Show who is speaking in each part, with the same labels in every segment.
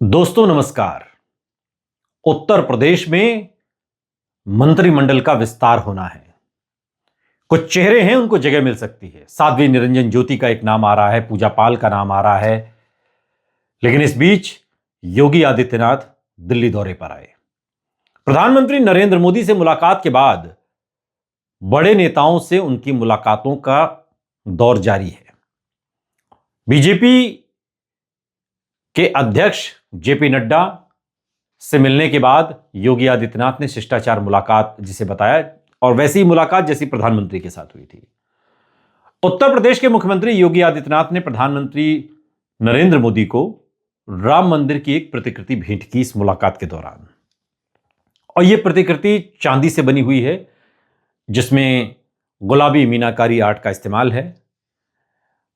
Speaker 1: दोस्तों नमस्कार। उत्तर प्रदेश में मंत्रिमंडल का विस्तार होना है। कुछ चेहरे हैं, उनको जगह मिल सकती है। साध्वी निरंजन ज्योति का एक नाम आ रहा है, पूजा पाल का नाम आ रहा है। लेकिन इस बीच योगी आदित्यनाथ दिल्ली दौरे पर आए। प्रधानमंत्री नरेंद्र मोदी से मुलाकात के बाद बड़े नेताओं से उनकी मुलाकातों का दौर जारी है। बीजेपी के अध्यक्ष जेपी नड्डा से मिलने के बाद योगी आदित्यनाथ ने शिष्टाचार मुलाकात जिसे बताया, और वैसी ही मुलाकात जैसी प्रधानमंत्री के साथ हुई थी। उत्तर प्रदेश के मुख्यमंत्री योगी आदित्यनाथ ने प्रधानमंत्री नरेंद्र मोदी को राम मंदिर की एक प्रतिकृति भेंट की इस मुलाकात के दौरान। और यह प्रतिकृति चांदी से बनी हुई है, जिसमें गुलाबी मीनाकारी आर्ट का इस्तेमाल है।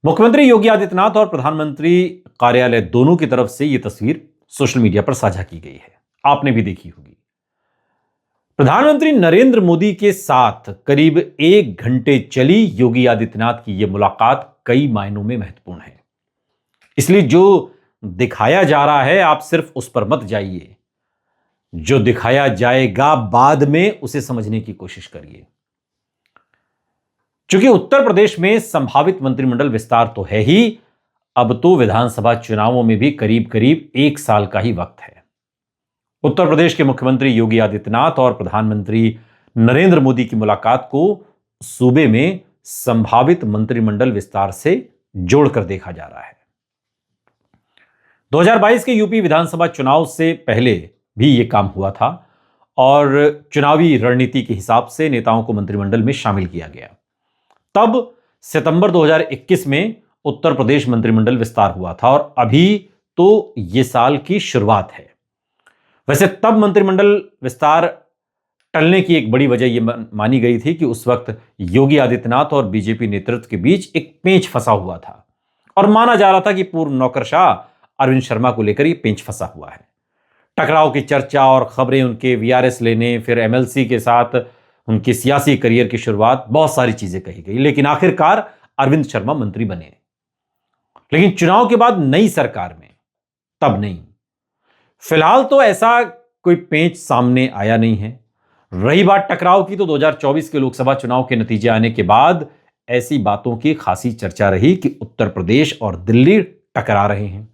Speaker 1: मुख्यमंत्री योगी आदित्यनाथ और प्रधानमंत्री कार्यालय दोनों की तरफ से यह तस्वीर सोशल मीडिया पर साझा की गई है, आपने भी देखी होगी। प्रधानमंत्री नरेंद्र मोदी के साथ करीब 1 घंटे चली योगी आदित्यनाथ की यह मुलाकात कई मायनों में महत्वपूर्ण है। इसलिए जो दिखाया जा रहा है, आप सिर्फ उस पर मत जाइए। जो दिखाया जाएगा बाद में उसे समझने की कोशिश करिए। चूंकि उत्तर प्रदेश में संभावित मंत्रिमंडल विस्तार तो है ही, अब तो विधानसभा चुनावों में भी करीब करीब 1 साल का ही वक्त है। उत्तर प्रदेश के मुख्यमंत्री योगी आदित्यनाथ और प्रधानमंत्री नरेंद्र मोदी की मुलाकात को सूबे में संभावित मंत्रिमंडल विस्तार से जोड़कर देखा जा रहा है। 2022 के यूपी विधानसभा चुनाव से पहले भी यह काम हुआ था और चुनावी रणनीति के हिसाब से नेताओं को मंत्रिमंडल में शामिल किया गया। तब सितंबर 2021 में उत्तर प्रदेश मंत्रिमंडल विस्तार हुआ था और अभी तो यह साल की शुरुआत है। वैसे तब मंत्रिमंडल विस्तार टलने की एक बड़ी वजह यह मानी गई थी कि उस वक्त योगी आदित्यनाथ और बीजेपी नेतृत्व के बीच एक पेंच फंसा हुआ था और माना जा रहा था कि पूर्व नौकरशाह अरविंद शर्मा को लेकर यह पेंच फंसा हुआ है। टकराव की चर्चा और खबरें, उनके वीआरएस लेने, फिर एमएलसी के साथ उनकी सियासी करियर की शुरुआत, बहुत सारी चीजें कही गई। लेकिन आखिरकार अरविंद शर्मा मंत्री बने। लेकिन चुनाव के बाद नई सरकार में तब नहीं। फिलहाल तो ऐसा कोई पेंच सामने आया नहीं है। रही बात टकराव की, तो 2024 के लोकसभा चुनाव के नतीजे आने के बाद ऐसी बातों की खासी चर्चा रही कि उत्तर प्रदेश और दिल्ली टकरा रहे हैं।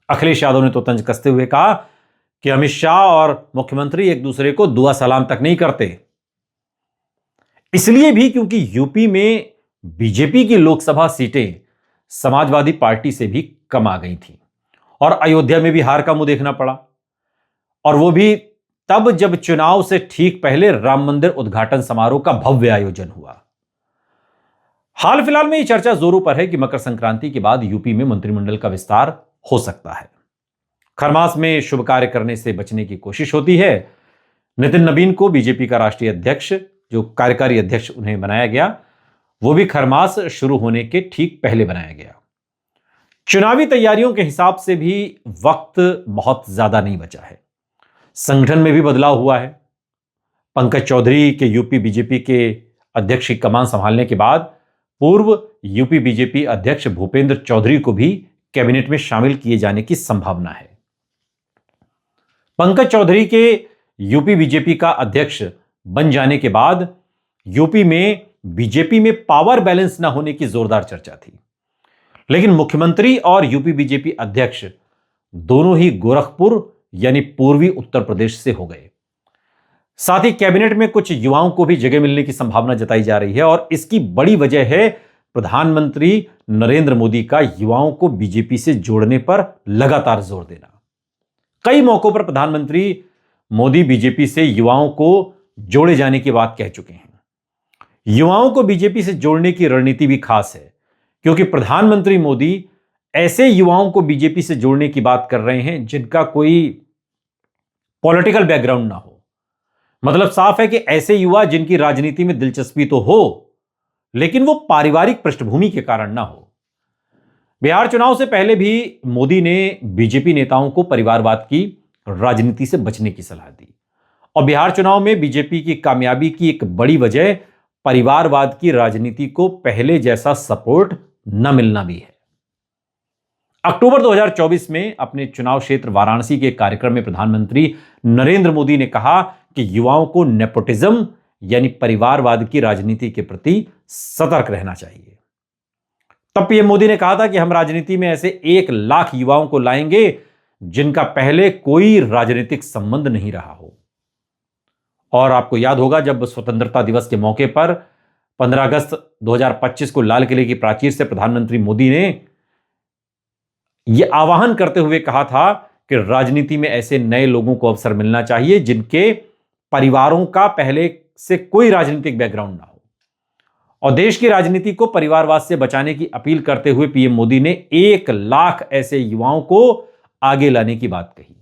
Speaker 1: अखिलेश यादव ने तो तंज कसते हुए कहा कि अमित शाह और मुख्यमंत्री एक दूसरे को दुआ सलाम तक नहीं करते। इसलिए भी क्योंकि यूपी में बीजेपी की लोकसभा सीटें समाजवादी पार्टी से भी कम आ गई थीं और अयोध्या में भी हार का मुंह देखना पड़ा, और वो भी तब जब चुनाव से ठीक पहले राम मंदिर उद्घाटन समारोह का भव्य आयोजन हुआ। हाल फिलहाल में यह चर्चा जोरों पर है कि मकर संक्रांति के बाद यूपी में मंत्रिमंडल का विस्तार हो सकता है। खरमास में शुभ कार्य करने से बचने की कोशिश होती है। नितिन नवीन को बीजेपी का राष्ट्रीय अध्यक्ष, जो कार्यकारी अध्यक्ष उन्हें बनाया गया, वो भी खरमास शुरू होने के ठीक पहले बनाया गया। चुनावी तैयारियों के हिसाब से भी वक्त बहुत ज्यादा नहीं बचा है। संगठन में भी बदलाव हुआ है। पंकज चौधरी के यूपी बीजेपी के अध्यक्ष की कमान संभालने के बाद पूर्व यूपी बीजेपी अध्यक्ष भूपेंद्र चौधरी को भी कैबिनेट में शामिल किए जाने की संभावना है। पंकज चौधरी के यूपी बीजेपी का अध्यक्ष बन जाने के बाद यूपी में बीजेपी में पावर बैलेंस न होने की जोरदार चर्चा थी। लेकिन मुख्यमंत्री और यूपी बीजेपी अध्यक्ष दोनों ही गोरखपुर यानी पूर्वी उत्तर प्रदेश से हो गए। साथ ही कैबिनेट में कुछ युवाओं को भी जगह मिलने की संभावना जताई जा रही है और इसकी बड़ी वजह है प्रधानमंत्री नरेंद्र मोदी का युवाओं को बीजेपी से जोड़ने पर लगातार जोर देना। कई मौकों पर प्रधानमंत्री मोदी बीजेपी से युवाओं को जोड़े जाने की बात कह चुके हैं। युवाओं को बीजेपी से जोड़ने की रणनीति भी खास है, क्योंकि प्रधानमंत्री मोदी ऐसे युवाओं को बीजेपी से जोड़ने की बात कर रहे हैं जिनका कोई पॉलिटिकल बैकग्राउंड ना हो। मतलब साफ है कि ऐसे युवा जिनकी राजनीति में दिलचस्पी तो हो, लेकिन वो पारिवारिक पृष्ठभूमि के कारण ना हो। बिहार चुनाव से पहले भी मोदी ने बीजेपी नेताओं को परिवारवाद की राजनीति से बचने की सलाह दी, और बिहार चुनाव में बीजेपी की कामयाबी की एक बड़ी वजह परिवारवाद की राजनीति को पहले जैसा सपोर्ट न मिलना भी है। अक्टूबर 2024 में अपने चुनाव क्षेत्र वाराणसी के कार्यक्रम में प्रधानमंत्री नरेंद्र मोदी ने कहा कि युवाओं को नेपोटिज्म यानी परिवारवाद की राजनीति के प्रति सतर्क रहना चाहिए। तब पीएम मोदी ने कहा था कि हम राजनीति में ऐसे 1 लाख युवाओं को लाएंगे जिनका पहले कोई राजनीतिक संबंध नहीं रहा हो। और आपको याद होगा जब स्वतंत्रता दिवस के मौके पर 15 अगस्त 2025 को लाल किले की प्राचीर से प्रधानमंत्री मोदी ने यह आह्वान करते हुए कहा था कि राजनीति में ऐसे नए लोगों को अवसर मिलना चाहिए जिनके परिवारों का पहले से कोई राजनीतिक बैकग्राउंड ना हो। और देश की राजनीति को परिवारवाद से बचाने की अपील करते हुए पीएम मोदी ने 1 लाख ऐसे युवाओं को आगे लाने की बात कही।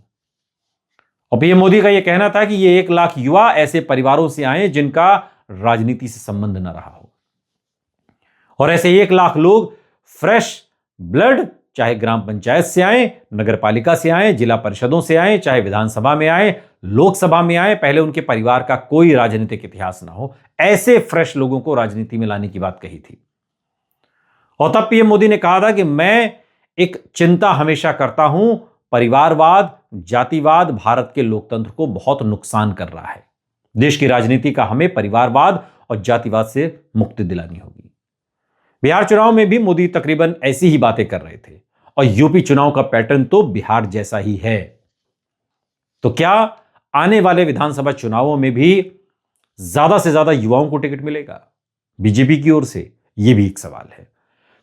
Speaker 1: और पीएम मोदी का यह कहना था कि ये 1 लाख युवा ऐसे परिवारों से आए जिनका राजनीति से संबंध न रहा हो। और ऐसे 1 लाख लोग फ्रेश ब्लड, चाहे ग्राम पंचायत से आए, नगर पालिका से आए, जिला परिषदों से आए, चाहे विधानसभा में आए, लोकसभा में आए, पहले उनके परिवार का कोई राजनीतिक इतिहास ना हो, ऐसे फ्रेश लोगों को राजनीति में लाने की बात कही थी। और तब पीएम मोदी ने कहा था कि मैं एक चिंता हमेशा करता हूं, परिवारवाद, जातिवाद भारत के लोकतंत्र को बहुत नुकसान कर रहा है। देश की राजनीति का हमें परिवारवाद और जातिवाद से मुक्ति दिलानी होगी। बिहार चुनाव में भी मोदी तकरीबन ऐसी ही बातें कर रहे थे और यूपी चुनाव का पैटर्न तो बिहार जैसा ही है। तो क्या आने वाले विधानसभा चुनावों में भी ज्यादा से ज्यादा युवाओं को टिकट मिलेगा बीजेपी की ओर से? यह भी एक सवाल है।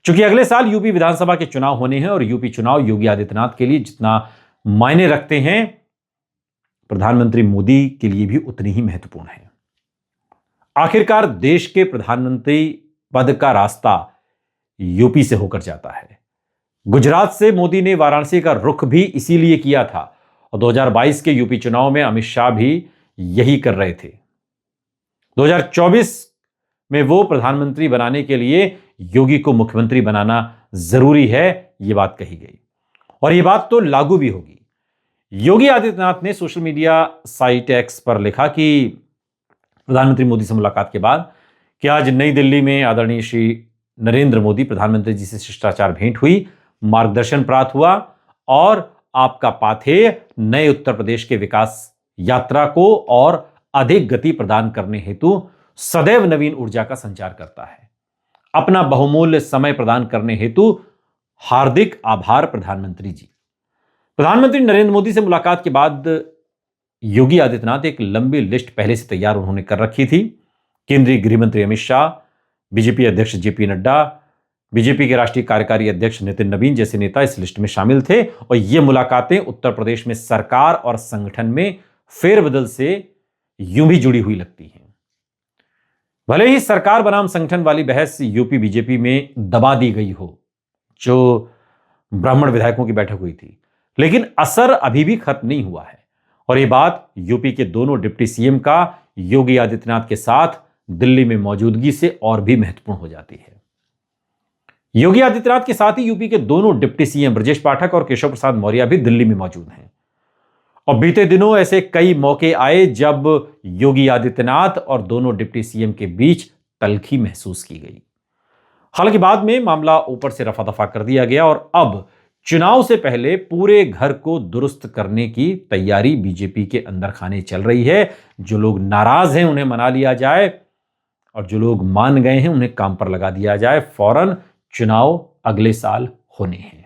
Speaker 1: क्योंकि अगले साल यूपी विधानसभा के चुनाव होने हैं और यूपी चुनाव योगी आदित्यनाथ के लिए जितना मायने रखते हैं, प्रधानमंत्री मोदी के लिए भी उतनी ही महत्वपूर्ण है। आखिरकार देश के प्रधानमंत्री पद का रास्ता यूपी से होकर जाता है। गुजरात से मोदी ने वाराणसी का रुख भी इसीलिए किया था और 2022 के यूपी चुनाव में अमित शाह भी यही कर रहे थे। 2024 में वो प्रधानमंत्री बनाने के लिए योगी को मुख्यमंत्री बनाना जरूरी है, यह बात कही गई और यह बात तो लागू भी होगी। योगी आदित्यनाथ ने सोशल मीडिया साइट एक्स पर लिखा कि प्रधानमंत्री मोदी से मुलाकात के बाद कि आज नई दिल्ली में आदरणीय श्री नरेंद्र मोदी प्रधानमंत्री जी से शिष्टाचार भेंट हुई, मार्गदर्शन प्राप्त हुआ और आपका पाथेय नए उत्तर प्रदेश के विकास यात्रा को और अधिक गति प्रदान करने हेतु सदैव नवीन ऊर्जा का संचार करता है। अपना बहुमूल्य समय प्रदान करने हेतु हार्दिक आभार प्रधानमंत्री जी। प्रधानमंत्री नरेंद्र मोदी से मुलाकात के बाद योगी आदित्यनाथ एक लंबी लिस्ट पहले से तैयार उन्होंने कर रखी थी। केंद्रीय गृह मंत्री अमित शाह, बीजेपी अध्यक्ष जेपी नड्डा, बीजेपी के राष्ट्रीय कार्यकारी अध्यक्ष नितिन नवीन जैसे नेता इस लिस्ट में शामिल थे और ये मुलाकातें उत्तर प्रदेश में सरकार और संगठन में फेरबदल से यूं भी जुड़ी हुई लगती हैं। भले ही सरकार बनाम संगठन वाली बहस यूपी बीजेपी में दबा दी गई हो, जो ब्राह्मण विधायकों की बैठक हुई थी, लेकिन असर अभी भी खत्म नहीं हुआ है और यह बात यूपी के दोनों डिप्टी सीएम का योगी आदित्यनाथ के साथ दिल्ली में मौजूदगी से और भी महत्वपूर्ण हो जाती है। योगी आदित्यनाथ के साथ ही यूपी के दोनों डिप्टी सीएम ब्रजेश पाठक और केशव प्रसाद मौर्य भी दिल्ली में मौजूद हैं और बीते दिनों ऐसे कई मौके आए जब योगी आदित्यनाथ और दोनों डिप्टी सीएम के बीच तल्खी महसूस की गई। हालांकि बाद में मामला ऊपर से रफा दफा कर दिया गया और अब चुनाव से पहले पूरे घर को दुरुस्त करने की तैयारी बीजेपी के अंदर खाने चल रही है। जो लोग नाराज हैं उन्हें मना लिया जाए और जो लोग मान गए हैं उन्हें काम पर लगा दिया जाए। फौरन चुनाव अगले साल होने हैं।